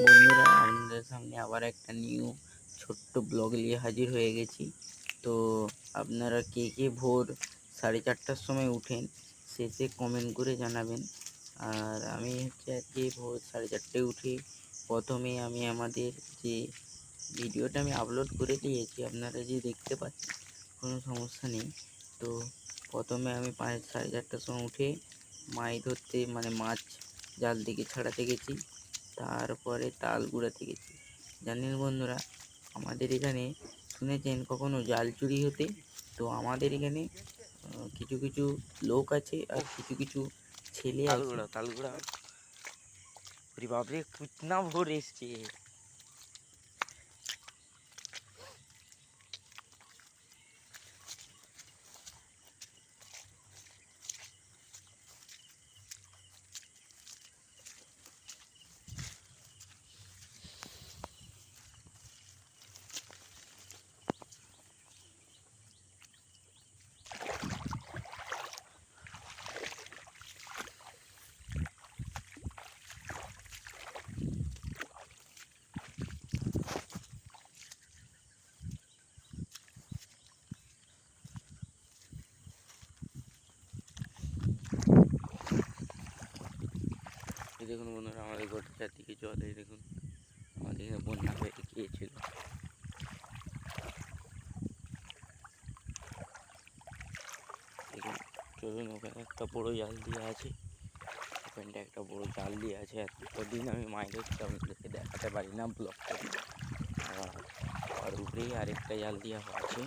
বন্ধুরা, আপনাদের সামনে আবার একটা নিউ ছোট্ট ব্লগ নিয়ে হাজির হয়ে গেছি। তো আপনারা কে কে ভোর 4:30টার সময় উঠেন শেষে কমেন্ট করে জানাবেন। আর আমি আজকে ভোর 4:30টায় উঠে প্রথমে আমি আমাদের যে ভিডিওটা আমি আপলোড করে দিয়েছি, আপনারা যে দেখতে পাচ্ছেন কোনো সমস্যা নেই। তো প্রথমে আমি 4:30টার সময় উঠে মাছ ধরতে মাছ জাল থেকে ছাড়াতে গেছি, তারপরে তাল কুড়াতে গেছি। জানেন বন্ধুরা, আমাদের এখানে শুনেছেন কখনো জাল চুরি হতে? তো আমাদের এখানে কিছু কিছু লোক আছে আর কিছু কিছু ছেলে আছে। তালগুড়া अरे बाप रे कितना भोर एसছে। এই দেখুন বন্ধুরা, আমাদের গোটা চারদিকে জল। এই দেখুন আমাদের এখানে বন্যা হয়ে গিয়েছিল। দেখুন, চলুন ওখানে একটা বড় জাল দিয়ে আছে, ওখানটা একটা বড় জাল দিয়ে আছে। এতদিন আমি মাছ ধরছি, আপনাদেরকে দেখাতে পারি না ব্লগ করে। আর উপরেই আরেকটা জাল দেওয়া আছে।